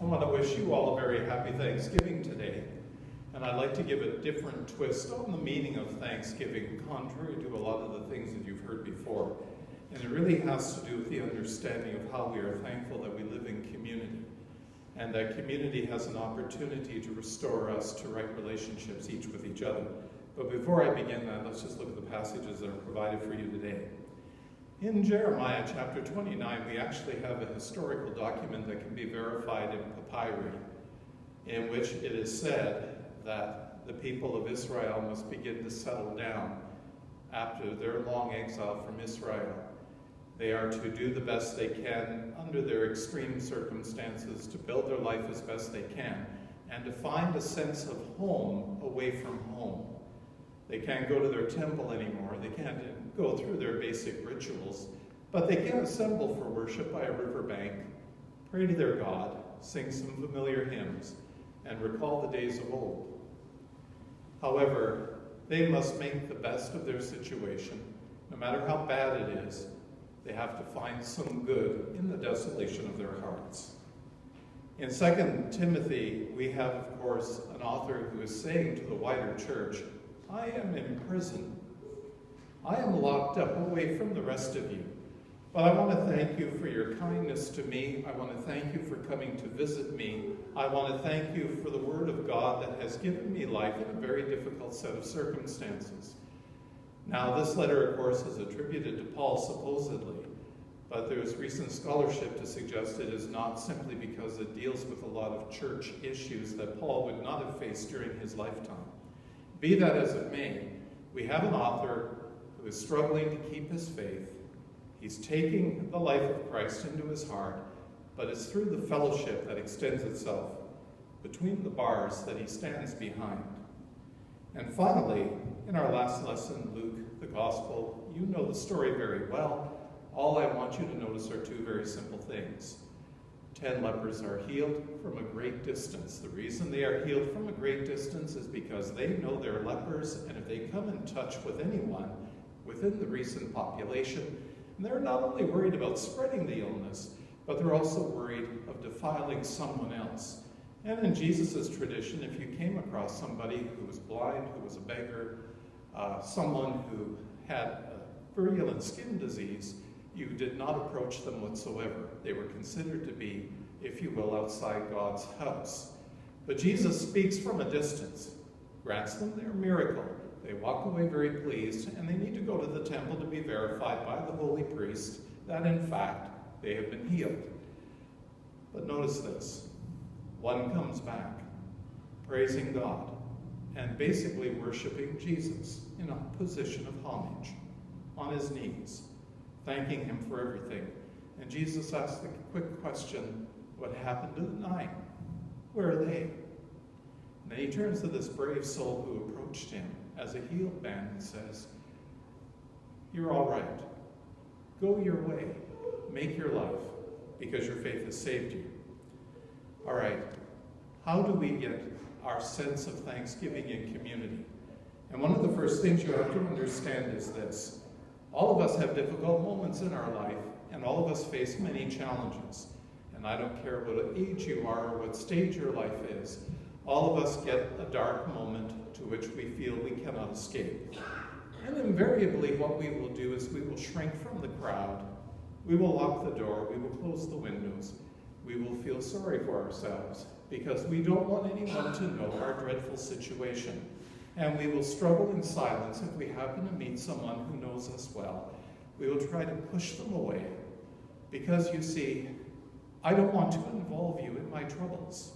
I want to wish you all a very happy Thanksgiving today. And I'd like to give a different twist on the meaning of Thanksgiving, contrary to a lot of the things that you've heard before. And it really has to do with the understanding of how we are thankful that we live in community. And that community has an opportunity to restore us to right relationships each with each other. But before I begin that, let's just look at the passages that are provided for you today. In Jeremiah chapter 29, we actually have a historical document that can be verified in papyri, in which it is said that the people of Israel must begin to settle down after their long exile from Israel. They are to do the best they can under their extreme circumstances, to build their life as best they can, and to find a sense of home away from home. They can't go to their temple anymore. They can't go through their basic rituals, but they can assemble for worship by a riverbank, pray to their God, sing some familiar hymns, and recall the days of old. However, they must make the best of their situation. No matter how bad it is, they have to find some good in the desolation of their hearts. In 2 Timothy, we have, of course, an author who is saying to the wider church, I am in prison. I am locked up away from the rest of you. But I want to thank you for your kindness to me. I want to thank you for coming to visit me. I want to thank you for the word of God that has given me life in a very difficult set of circumstances. Now, this letter, of course, is attributed to Paul, supposedly, but there's recent scholarship to suggest it is not simply because it deals with a lot of church issues that Paul would not have faced during his lifetime. Be that as it may, we have an author who is struggling to keep his faith. He's taking the life of Christ into his heart, but it's through the fellowship that extends itself between the bars that he stands behind. And finally, in our last lesson, Luke, the Gospel, you know the story very well. All I want you to notice are two very simple things. 10 lepers are healed from a great distance. The reason they are healed from a great distance is because they know they're lepers, and if they come in touch with anyone within the recent population, they're not only worried about spreading the illness, but they're also worried of defiling someone else. And in Jesus' tradition, if you came across somebody who was blind, who was a beggar, someone who had a virulent skin disease, you did not approach them whatsoever. They were considered to be, if you will, outside God's house. But Jesus speaks from a distance, grants them their miracle. They walk away very pleased, and they need to go to the temple to be verified by the holy priest that, in fact, they have been healed. But notice this. One comes back, praising God, and basically worshiping Jesus in a position of homage, on his knees, thanking him for everything. And Jesus asks the quick question, what happened to the 9? Where are they? And then he turns to this brave soul who approached him as a healed man and says, you're all right. Go your way. Make your life, because your faith has saved you. All right, how do we get our sense of thanksgiving in community? And one of the first things you have to understand is this. All of us have difficult moments in our life, and all of us face many challenges. And I don't care what age you are or what stage your life is, all of us get a dark moment to which we feel we cannot escape. And invariably what we will do is we will shrink from the crowd, we will lock the door, we will close the windows, we will feel sorry for ourselves because we don't want anyone to know our dreadful situation. And we will struggle in silence if we happen to meet someone who knows us well. We will try to push them away because, you see, I don't want to involve you in my troubles.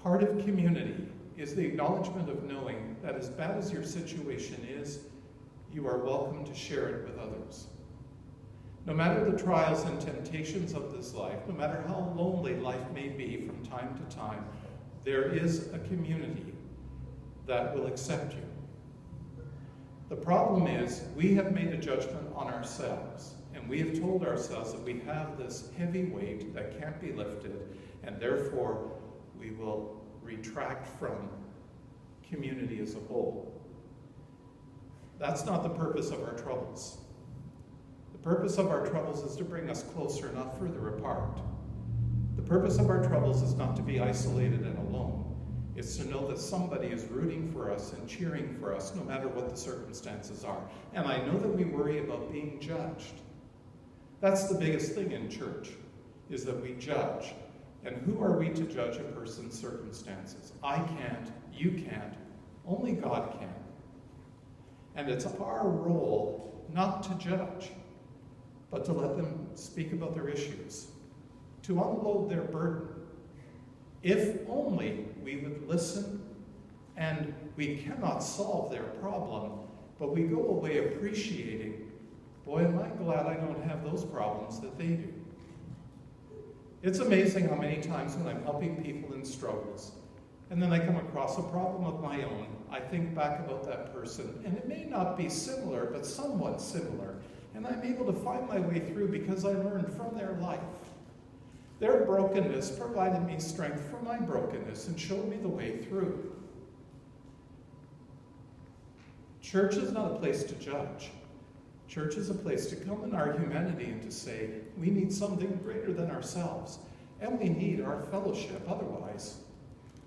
Part of community is the acknowledgement of knowing that as bad as your situation is, you are welcome to share it with others. No matter the trials and temptations of this life, no matter how lonely life may be from time to time, there is a community that will accept you. The problem is we have made a judgment on ourselves, and we have told ourselves that we have this heavy weight that can't be lifted, and therefore we will retract from community as a whole. That's not the purpose of our troubles. The purpose of our troubles is to bring us closer, not further apart. The purpose of our troubles is not to be isolated and alone. It's to know that somebody is rooting for us and cheering for us no matter what the circumstances are. And I know that we worry about being judged. That's the biggest thing in church, is that we judge. And who are we to judge a person's circumstances? I can't, you can't, only God can. And it's our role not to judge, but to let them speak about their issues, to unload their burden. If only we would listen, and we cannot solve their problem, but we go away appreciating, boy, am I glad I don't have those problems that they do. It's amazing how many times when I'm helping people in struggles, and then I come across a problem of my own, I think back about that person, and it may not be similar, but somewhat similar, and I'm able to find my way through because I learned from their life. Their brokenness provided me strength for my brokenness and showed me the way through. Church is not a place to judge. Church is a place to come in our humanity and to say, we need something greater than ourselves, and we need our fellowship. Otherwise,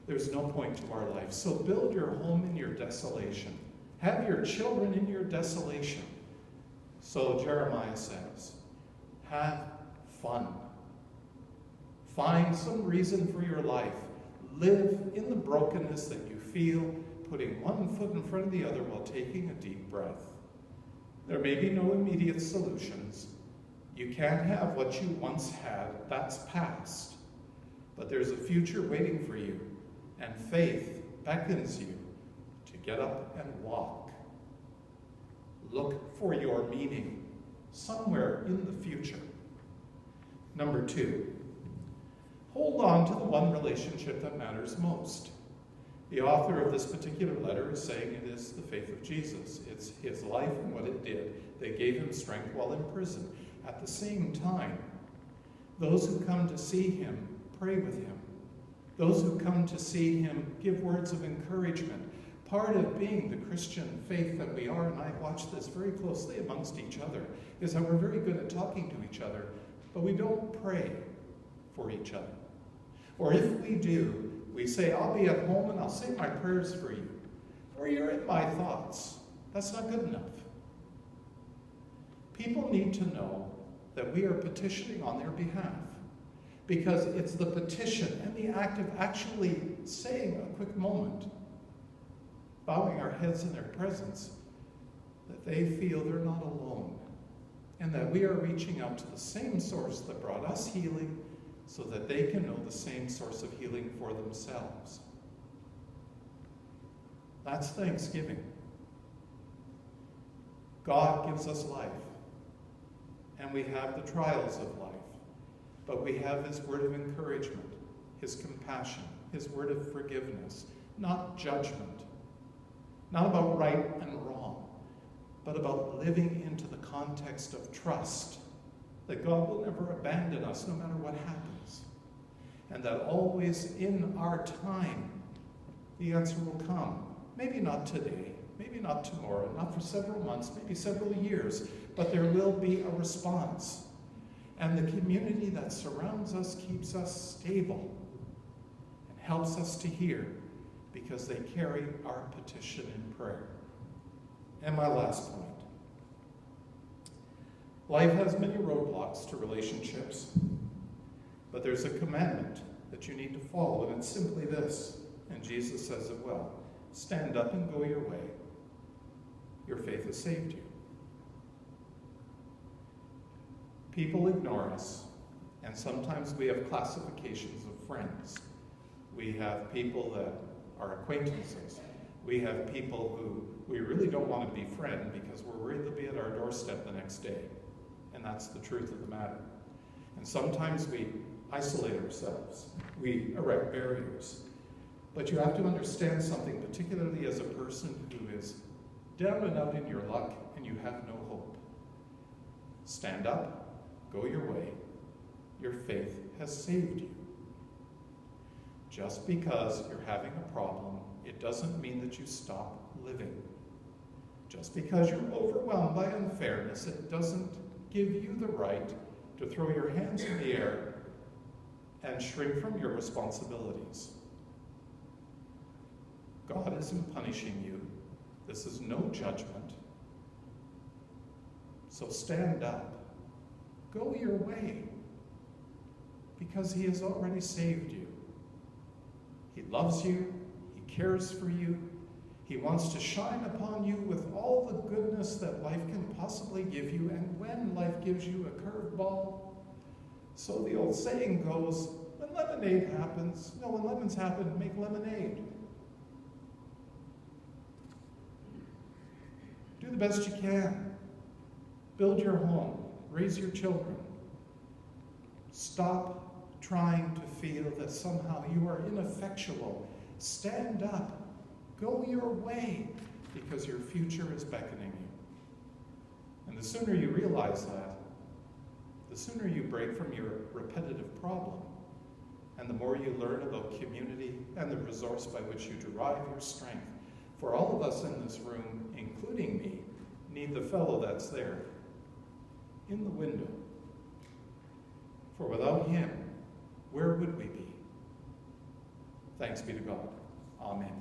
there's no point to our life. So build your home in your desolation. Have your children in your desolation. So Jeremiah says, have fun. Find some reason for your life. Live in the brokenness that you feel, putting one foot in front of the other while taking a deep breath. There may be no immediate solutions. You can't have what you once had. That's past. But there's a future waiting for you, and faith beckons you to get up and walk. Look for your meaning somewhere in the future. Number 2, hold on to the one relationship that matters most. The author of this particular letter is saying it is the faith of Jesus. It's his life and what it did. They gave him strength while in prison. At the same time, those who come to see him, pray with him. Those who come to see him, give words of encouragement. Part of being the Christian faith that we are, and I watch this very closely amongst each other, is that we're very good at talking to each other, but we don't pray for each other. Or if we do, we say, I'll be at home and I'll say my prayers for you. Or you're in my thoughts. That's not good enough. People need to know that we are petitioning on their behalf, because it's the petition and the act of actually saying a quick moment, bowing our heads in their presence, that they feel they're not alone, and that we are reaching out to the same source that brought us healing, so that they can know the same source of healing for themselves. That's Thanksgiving. God gives us life, and we have the trials of life, but we have his word of encouragement, his compassion, his word of forgiveness, not judgment, not about right and wrong, but about living into the context of trust, that God will never abandon us no matter what happens, and that always in our time the answer will come. Maybe not today, maybe not tomorrow, not for several months, maybe several years, but there will be a response. And the community that surrounds us keeps us stable and helps us to hear, because they carry our petition in prayer. And my last point. Life has many roadblocks to relationships, but there's a commandment that you need to follow, and it's simply this, and Jesus says it well: stand up and go your way. Your faith has saved you. People ignore us, and sometimes we have classifications of friends. We have people that are acquaintances. We have people who we really don't want to befriend because we're worried they'll be at our doorstep the next day. And that's the truth of the matter. And sometimes we isolate ourselves. We erect barriers. But you have to understand something, particularly as a person who is down and out in your luck and you have no hope. Stand up, go your way. Your faith has saved you. Just because you're having a problem, it doesn't mean that you stop living. Just because you're overwhelmed by unfairness, it doesn't give you the right to throw your hands in the air and shrink from your responsibilities. God isn't punishing you. This is no judgment. So stand up. Go your way. Because he has already saved you. He loves you. He cares for you. He wants to shine upon you with all the goodness that life can possibly give you. And when life gives you a curveball, so the old saying goes, when lemons happen, make lemonade. Do the best you can. Build your home. Raise your children. Stop trying to feel that somehow you are ineffectual. Stand up. Go your way, because your future is beckoning you. And the sooner you realize that, the sooner you break from your repetitive problem, and the more you learn about community and the resource by which you derive your strength. For all of us in this room, including me, need the fellow that's there, in the window. For without him, where would we be? Thanks be to God. Amen.